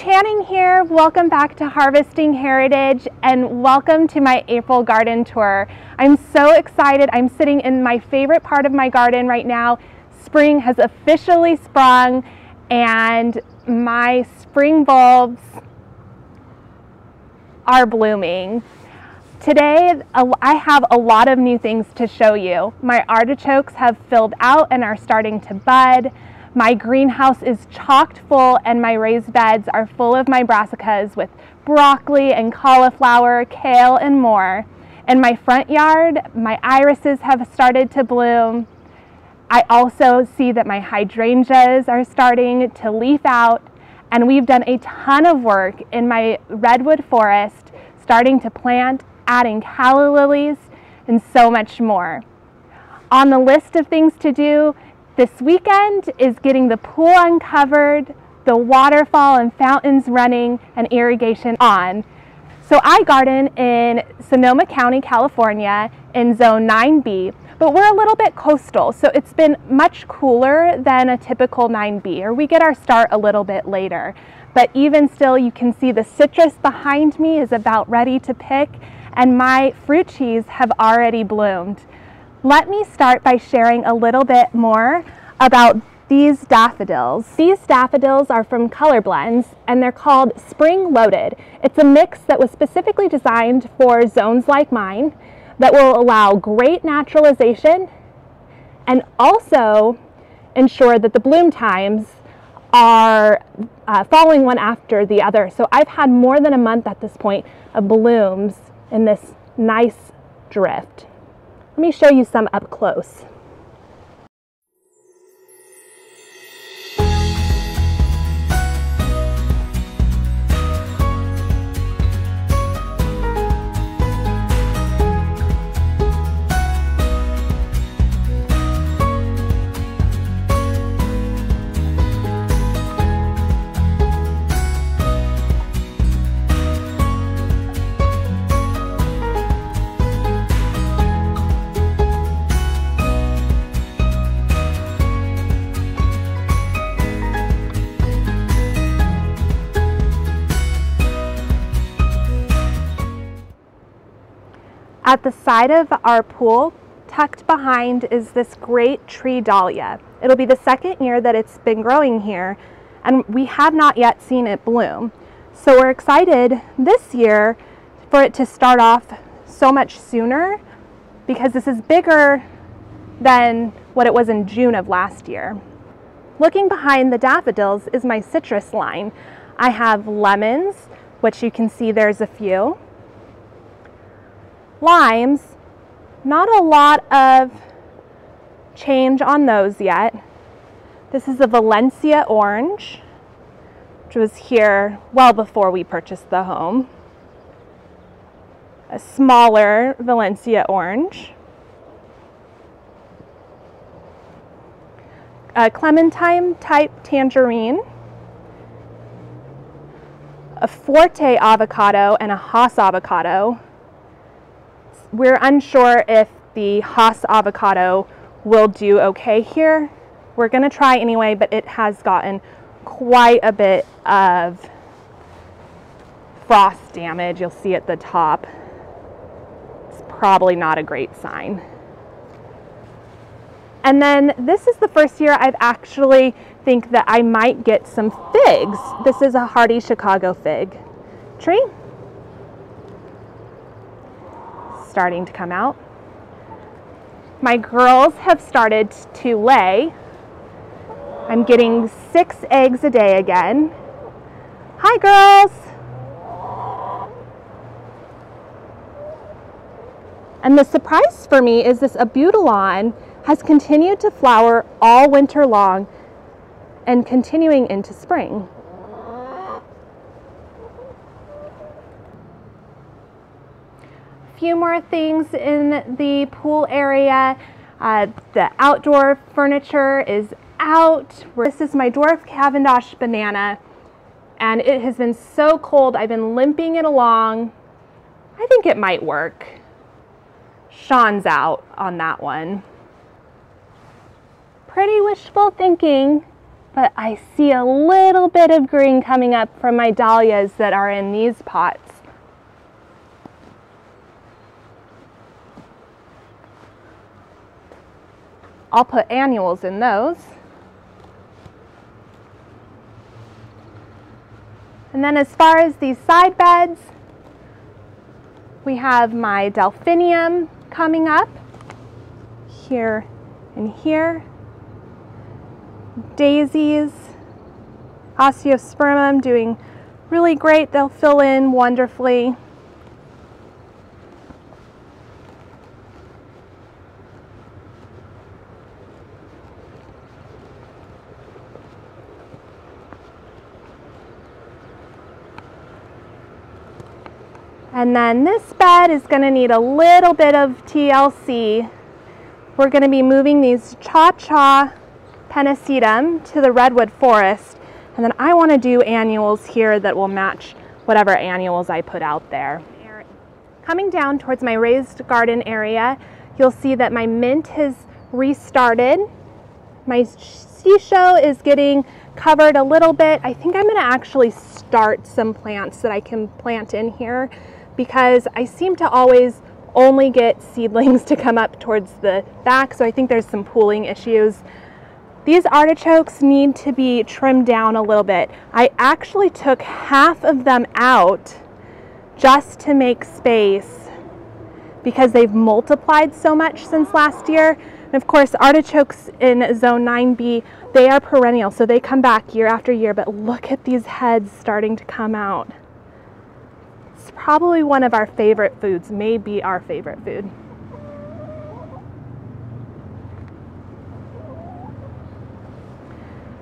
Channing here. Welcome back to Harvesting Heritage and welcome to my April garden tour. I'm so excited. I'm sitting in my favorite part of my garden right now. Spring has officially sprung and my spring bulbs are blooming. Today I have a lot of new things to show you. My artichokes have filled out and are starting to bud. My greenhouse is chocked full and my raised beds are full of my brassicas with broccoli and cauliflower, kale, and more. In my front yard, my irises have started to bloom. I also see that my hydrangeas are starting to leaf out, and we've done a ton of work in my redwood forest, starting to plant, adding calla lilies, and so much more. On the list of things to do this weekend is getting the pool uncovered, the waterfall and fountains running, and irrigation on. So I garden in Sonoma County, California in Zone 9B, but we're a little bit coastal, so it's been much cooler than a typical 9B, or we get our start a little bit later. But even still, you can see the citrus behind me is about ready to pick, and my fruit trees have already bloomed. Let me start by sharing a little bit more about these daffodils. These daffodils are from Color Blends and they're called Spring Loaded. It's a mix that was specifically designed for zones like mine that will allow great naturalization and also ensure that the bloom times are following one after the other. So I've had more than a month at this point of blooms in this nice drift. Let me show you some up close. At the side of our pool, tucked behind, is this great tree dahlia. It'll be the second year that it's been growing here, and we have not yet seen it bloom. So we're excited this year for it to start off so much sooner, because this is bigger than what it was in June of last year. Looking behind the daffodils is my citrus line. I have lemons, which you can see there's a few. Limes, not a lot of change on those yet. This is a Valencia orange, which was here well before we purchased the home. A smaller Valencia orange. A clementine type tangerine. A Forte avocado and a Hass avocado. We're unsure if the Hass avocado will do okay here. We're going to try anyway, but it has gotten quite a bit of frost damage. You'll see at the top. It's probably not a great sign. And then this is the first year I've actually think that I might get some figs. This is a hardy Chicago fig tree. Starting to come out. My girls have started to lay. I'm getting 6 eggs a day again. Hi, girls. And the surprise for me is this abutilon has continued to flower all winter long and continuing into spring. Few more things in the pool area. The outdoor furniture is out. This is my dwarf Cavendish banana, and it has been so cold I've been limping it along. I think it might work. Sean's out on that one. Pretty wishful thinking, but I see a little bit of green coming up from my dahlias that are in these pots. I'll put annuals in those. And then as far as these side beds, we have my delphinium coming up here and here. Daisies, osteospermum doing really great. They'll fill in wonderfully. And then this bed is going to need a little bit of TLC. We're going to be moving these cha-cha pennisetum to the redwood forest, and then I want to do annuals here that will match whatever annuals I put out there. Coming down towards my raised garden area, you'll see that my mint has restarted. My shisho is getting covered a little bit. I think I'm going to actually start some plants that I can plant in here, because I seem to always only get seedlings to come up towards the back, so I think there's some pooling issues. These artichokes need to be trimmed down a little bit. I actually took half of them out just to make space because they've multiplied so much since last year. And of course, artichokes in zone 9B, they are perennial, so they come back year after year, but look at these heads starting to come out. It's probably one of our favorite foods, maybe our favorite food.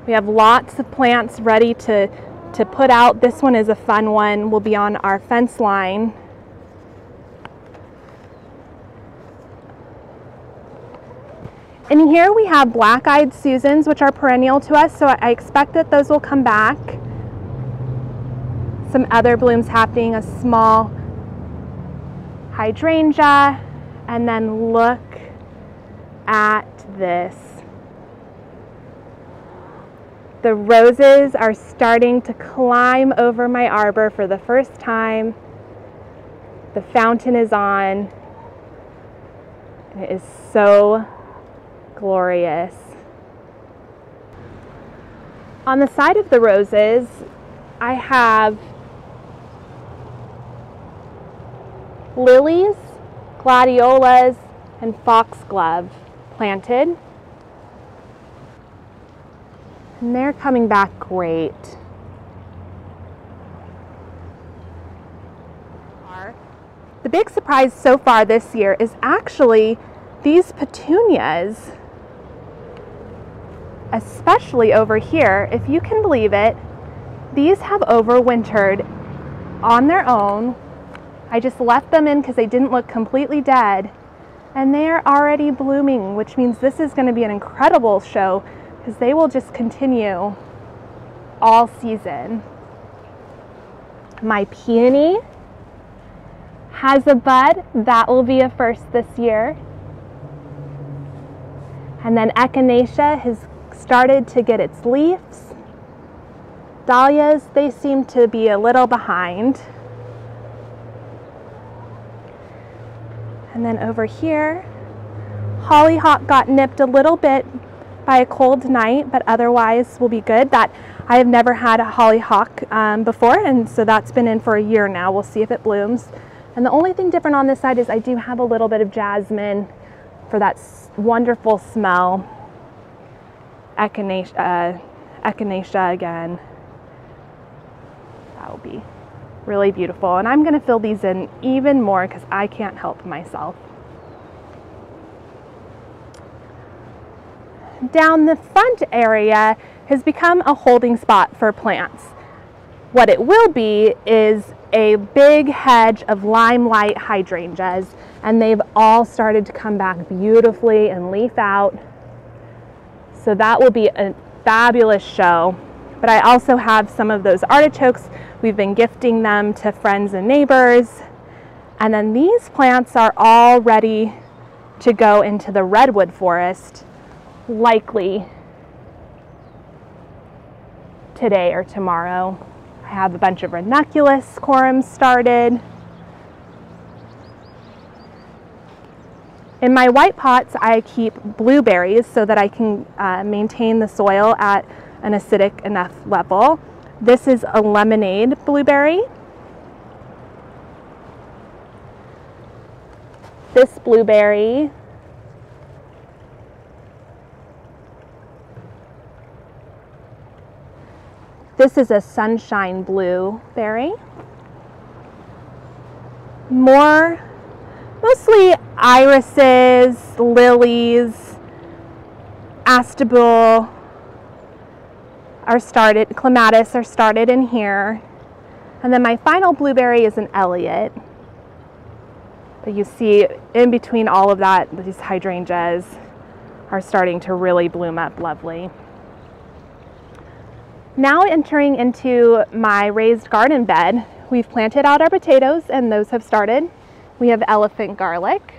We have lots of plants ready to put out. This one is a fun one. Will be on our fence line. And here we have black-eyed Susans, which are perennial to us, so I expect that those will come back. Some other blooms happening, a small hydrangea, and then look at this. The roses are starting to climb over my arbor for the first time. The fountain is on. It is so glorious. On the side of the roses, I have lilies, gladiolas, and foxglove planted. And they're coming back great. The big surprise so far this year is actually these petunias, especially over here. If you can believe it, these have overwintered on their own. I just left them in because they didn't look completely dead, and they are already blooming, which means this is going to be an incredible show because they will just continue all season. My peony has a bud. That will be a first this year. And then echinacea has started to get its leaves. Dahlias, they seem to be a little behind. And then over here, hollyhock got nipped a little bit by a cold night, but otherwise will be good. That I have never had a hollyhock before, and so that's been in for a year now. We'll see if it blooms. And the only thing different on this side is I do have a little bit of jasmine for that wonderful smell. Echinacea again. That will be really beautiful. And I'm going to fill these in even more because I can't help myself. Down the front area has become a holding spot for plants. What it will be is a big hedge of limelight hydrangeas, and they've all started to come back beautifully and leaf out. So that will be a fabulous show. But I also have some of those artichokes. We've been gifting them to friends and neighbors. And then these plants are all ready to go into the redwood forest, likely today or tomorrow. I have a bunch of ranunculus corums started. In my white pots, I keep blueberries so that I can maintain the soil at an acidic enough level. This is a lemonade blueberry. This blueberry this is a sunshine blueberry. Mostly irises, lilies, astable are started, clematis are started in here. And then my final blueberry is an Elliot. But you see in between all of that, these hydrangeas are starting to really bloom up lovely. Now entering into my raised garden bed, we've planted out our potatoes and those have started. We have elephant garlic.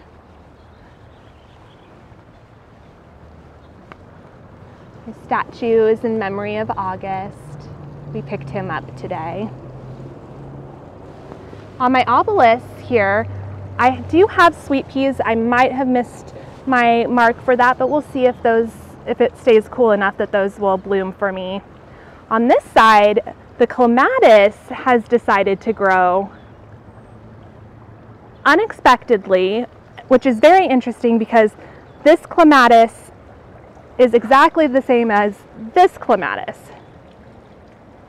The statue is in memory of August. We picked him up today. On my obelisk here, I do have sweet peas. I might have missed my mark for that, but we'll see if it stays cool enough that those will bloom for me. On this side, the clematis has decided to grow unexpectedly, which is very interesting because this clematis is exactly the same as this clematis.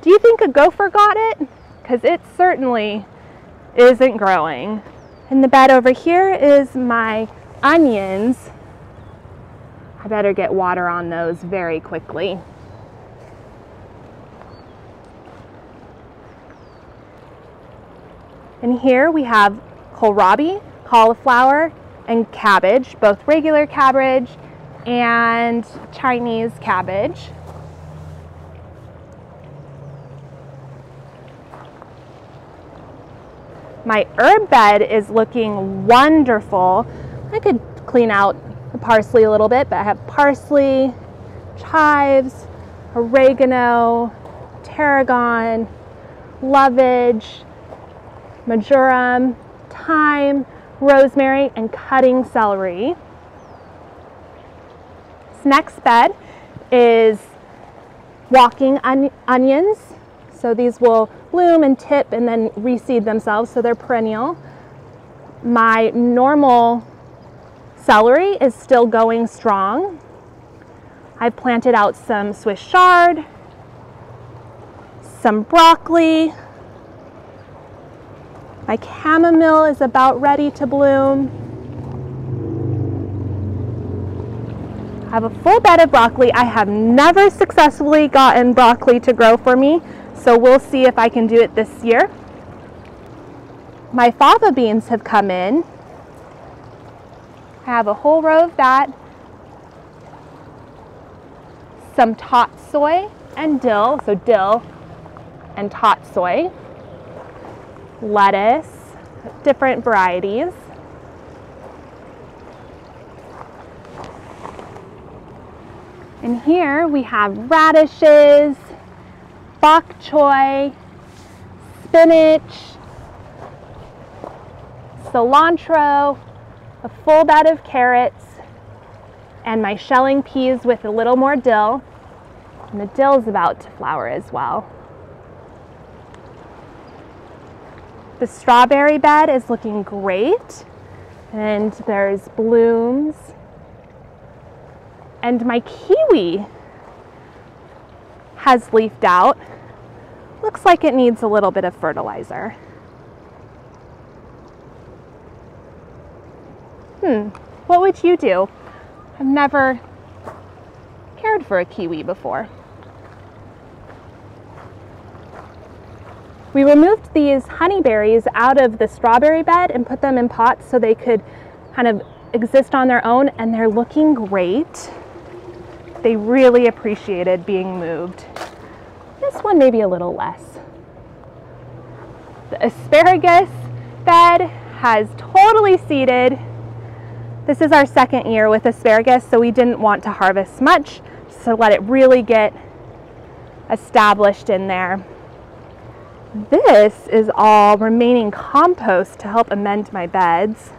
Do you think a gopher got it? Because it certainly isn't growing. In the bed over here is my onions. I better get water on those very quickly. And here we have kohlrabi, cauliflower, and cabbage, both regular cabbage and Chinese cabbage. My herb bed is looking wonderful. I could clean out the parsley a little bit, but I have parsley, chives, oregano, tarragon, lovage, marjoram, thyme, rosemary, and cutting celery. This next bed is walking onions. So these will bloom and tip and then reseed themselves, so they're perennial. My normal celery is still going strong. I've planted out some Swiss chard, some broccoli. My chamomile is about ready to bloom. I have a full bed of broccoli. I have never successfully gotten broccoli to grow for me, so we'll see if I can do it this year. My fava beans have come in. I have a whole row of that. Some tot soy and dill, so dill and tot soy. Lettuce, different varieties. And here we have radishes, bok choy, spinach, cilantro, a full bed of carrots, and my shelling peas with a little more dill. And the dill is about to flower as well. The strawberry bed is looking great, and there's blooms. And my kiwi has leafed out. Looks like it needs a little bit of fertilizer. What would you do? I've never cared for a kiwi before. We removed these honeyberries out of the strawberry bed and put them in pots so they could kind of exist on their own, and they're looking great. They really appreciated being moved. This one maybe a little less. The asparagus bed has totally seeded. This is our second year with asparagus, so we didn't want to harvest much, so let it really get established in there. This is all remaining compost to help amend my beds.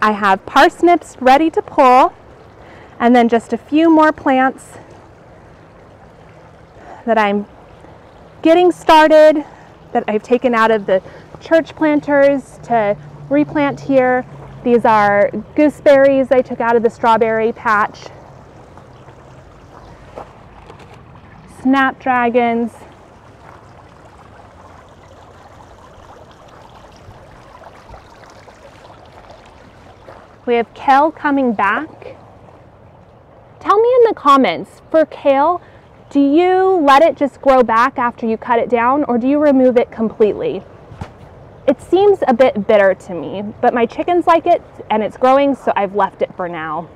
I have parsnips ready to pull, and then just a few more plants that I'm getting started, that I've taken out of the church planters to replant here. These are gooseberries I took out of the strawberry patch. Snapdragons. We have kale coming back. Tell me in the comments, for kale, do you let it just grow back after you cut it down, or do you remove it completely? It seems a bit bitter to me, but my chickens like it and it's growing, so I've left it for now.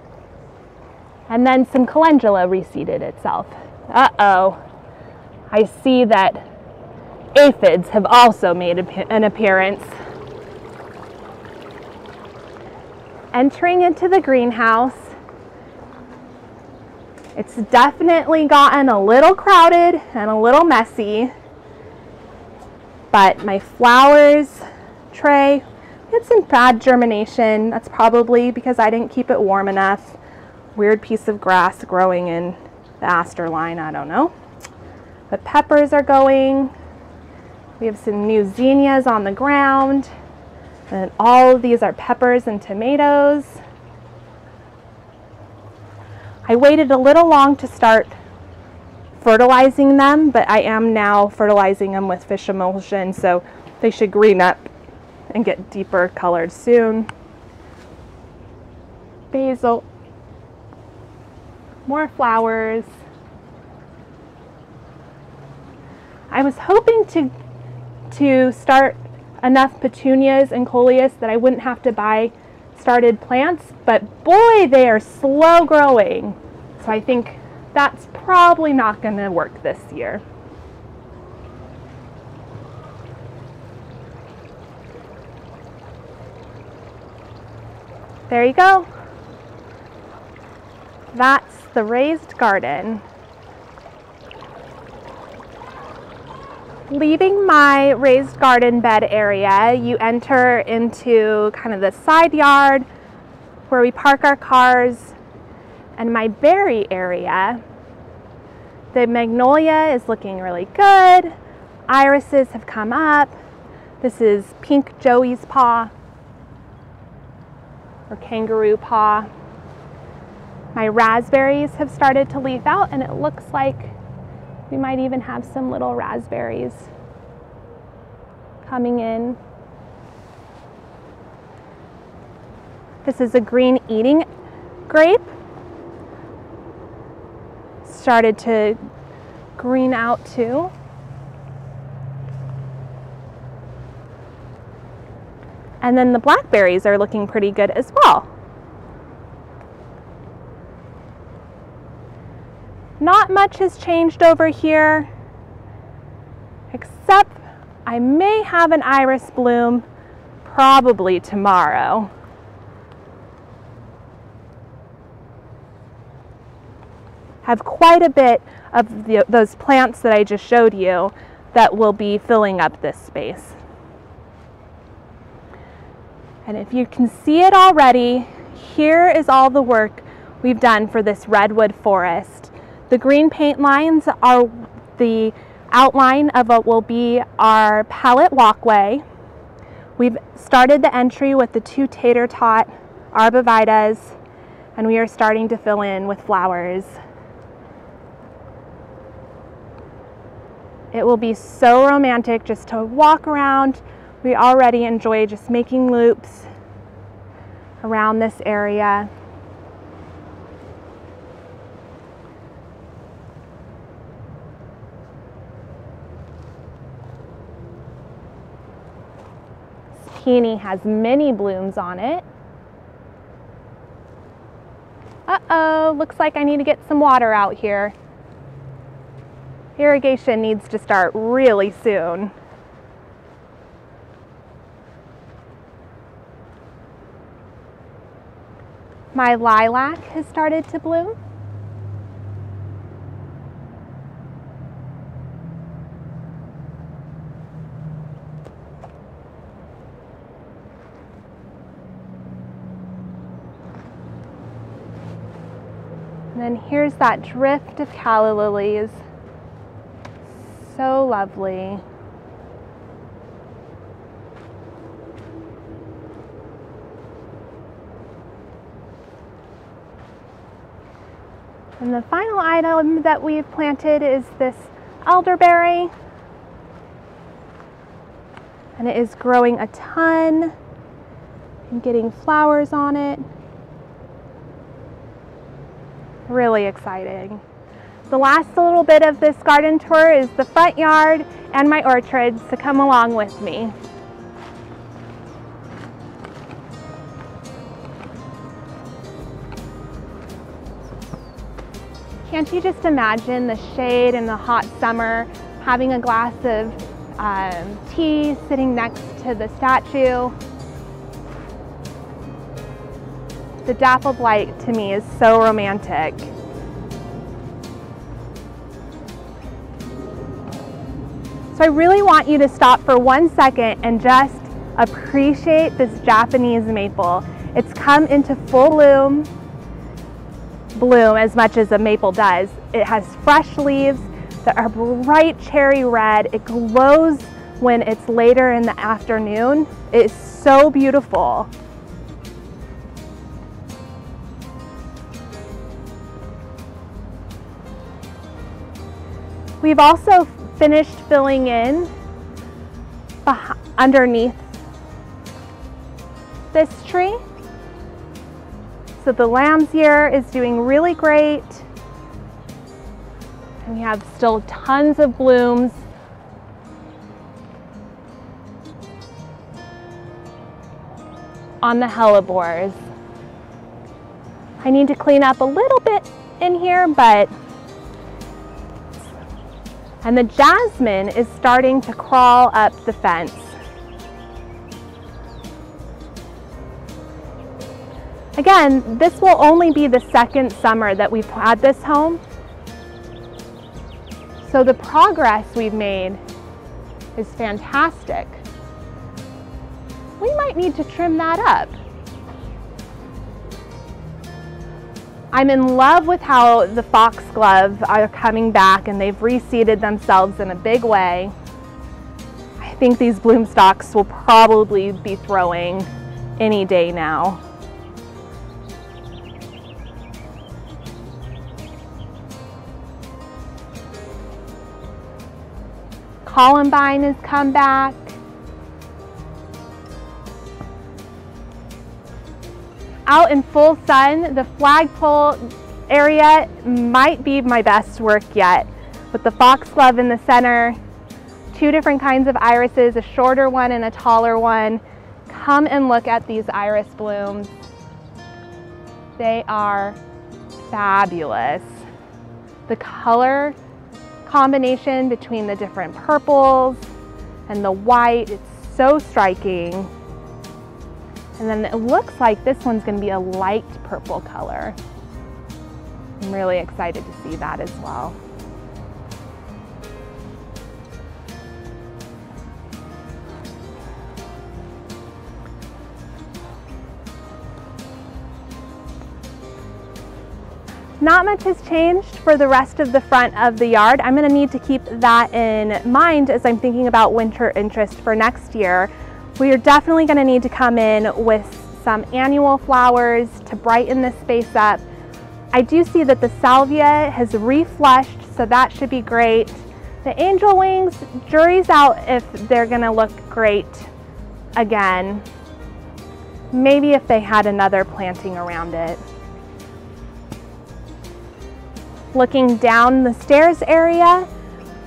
And then some calendula reseeded itself. Uh-oh. I see that aphids have also made an appearance. Entering into the greenhouse. It's definitely gotten a little crowded and a little messy, but my flowers tray, it's some bad germination. That's probably because I didn't keep it warm enough. Weird piece of grass growing in the aster line, I don't know. But peppers are going. We have some new zinnias on the ground. And all of these are peppers and tomatoes. I waited a little long to start fertilizing them, but I am now fertilizing them with fish emulsion, so they should green up and get deeper colored soon. Basil. More flowers. I was hoping to start enough petunias and coleus that I wouldn't have to buy started plants, but boy, they are slow growing. So I think that's probably not going to work this year. There you go. That's the raised garden. Leaving my raised garden bed area, you enter into kind of the side yard where we park our cars, and my berry area. The magnolia is looking really good. Irises have come up. This is pink Joey's paw, or kangaroo paw. My raspberries have started to leaf out, and it looks like we might even have some little raspberries coming in. This is a green eating grape. Started to green out too. And then the blackberries are looking pretty good as well. Not much has changed over here, except I may have an iris bloom probably tomorrow. Have quite a bit of those plants that I just showed you that will be filling up this space. And if you can see it already, here is all the work we've done for this redwood forest. The green paint lines are the outline of what will be our palette walkway. We've started the entry with the 2 tater tot arbovitas, and we are starting to fill in with flowers. It will be so romantic just to walk around. We already enjoy just making loops around this area. This peony has many blooms on it. Uh-oh, looks like I need to get some water out here. Irrigation needs to start really soon. My lilac has started to bloom. And then here's that drift of calla lilies. So lovely. And the final item that we've planted is this elderberry. And it is growing a ton and getting flowers on it. Really exciting. The last little bit of this garden tour is the front yard and my orchards, so come along with me. Can't you just imagine the shade in the hot summer, having a glass of tea sitting next to the statue? The daffodil light to me is so romantic. So I really want you to stop for 1 second and just appreciate this Japanese maple. It's come into full bloom as much as a maple does. It has fresh leaves that are bright cherry red. It glows when it's later in the afternoon. It is so beautiful. We've also finished filling in underneath this tree. So the lamb's ear is doing really great. And we have still tons of blooms. On the hellebores. I need to clean up a little bit in here, and the jasmine is starting to crawl up the fence. Again, this will only be the second summer that we've had this home. So the progress we've made is fantastic. We might need to trim that up. I'm in love with how the foxglove are coming back and they've reseeded themselves in a big way. I think these bloom stalks will probably be throwing any day now. Columbine has come back. Out in full sun, the flagpole area might be my best work yet. With the foxglove in the center, 2 different kinds of irises, a shorter one and a taller one. Come and look at these iris blooms. They are fabulous. The color combination between the different purples and the white, it's so striking. And then it looks like this one's going to be a light purple color. I'm really excited to see that as well. Not much has changed for the rest of the front of the yard. I'm going to need to keep that in mind as I'm thinking about winter interest for next year. We are definitely going to need to come in with some annual flowers to brighten this space up. I do see that the salvia has reflushed, so that should be great. The angel wings, jury's out if they're going to look great again. Maybe if they had another planting around it. Looking down the stairs area,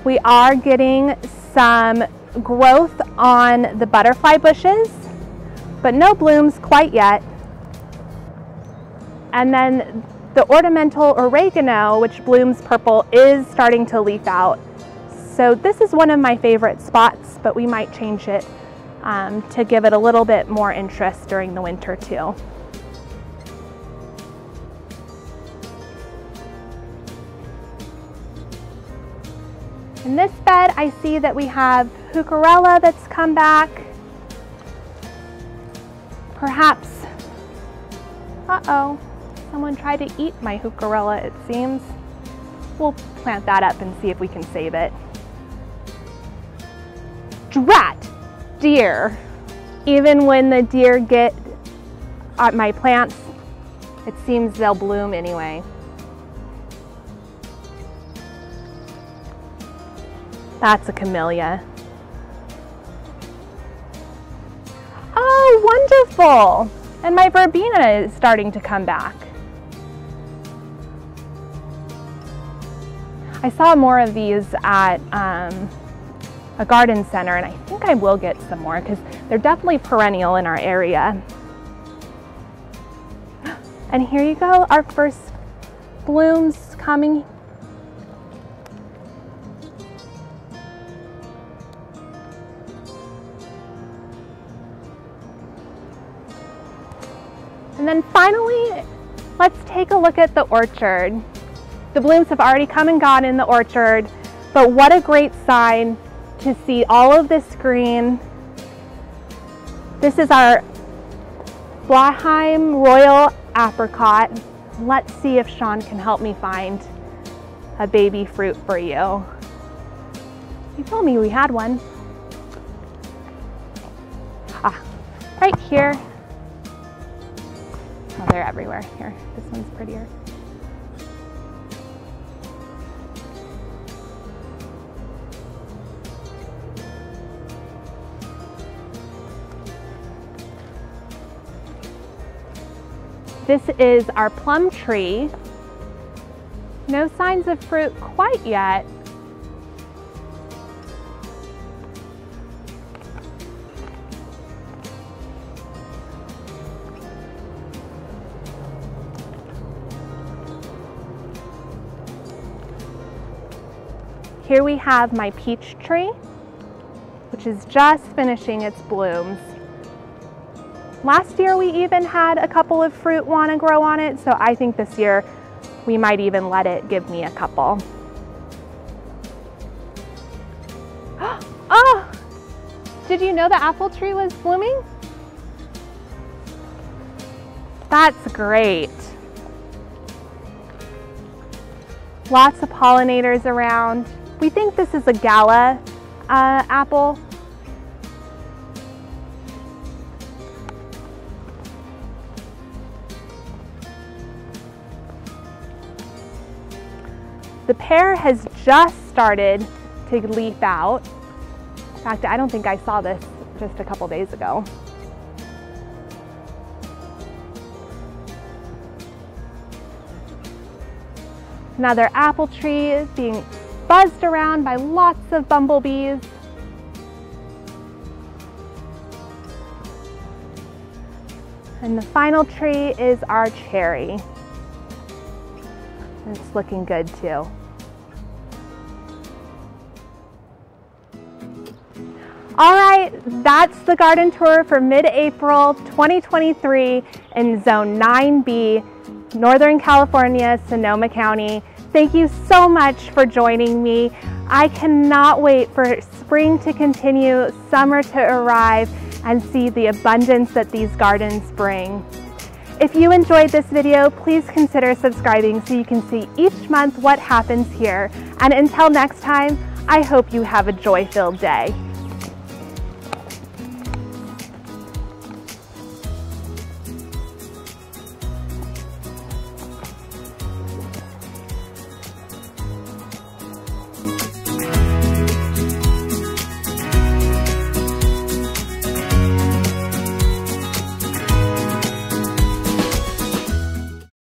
we are getting some growth on the butterfly bushes, but no blooms quite yet. And then the ornamental oregano, which blooms purple, is starting to leaf out. So this is one of my favorite spots, but we might change it to give it a little bit more interest during the winter too. In this bed, I see that we have heucherella that's come back. Perhaps, some Someone tried to eat my heucherella, it seems. We'll plant that up and see if we can save it. Drat! Deer. Even when the deer get at my plants, it seems they'll bloom anyway. That's a camellia. Oh, wonderful! And my verbena is starting to come back. I saw more of these at a garden center, and I think I will get some more because they're definitely perennial in our area. And here you go, our first blooms coming. And then finally, let's take a look at the orchard. The blooms have already come and gone in the orchard, but what a great sign to see all of this green. This is our Blaheim Royal Apricot. Let's see if Sean can help me find a baby fruit for you. He told me we had one. Ah, right here. Oh, they're everywhere. Here, this one's prettier. This is our plum tree. No signs of fruit quite yet. Here we have my peach tree, which is just finishing its blooms. Last year we even had a couple of fruit want to grow on it, so I think this year we might even let it give me a couple. Oh! Did you know the apple tree was blooming? That's great. Lots of pollinators around. We think this is a gala apple. The pear has just started to leaf out. In fact, I don't think I saw this just a couple days ago. Another apple tree is being buzzed around by lots of bumblebees. And the final tree is our cherry. It's looking good too. All right, that's the garden tour for mid-April 2023 in Zone 9B, Northern California, Sonoma County. Thank you so much for joining me. I cannot wait for spring to continue, summer to arrive, and see the abundance that these gardens bring. If you enjoyed this video, please consider subscribing so you can see each month what happens here. And until next time, I hope you have a joy-filled day.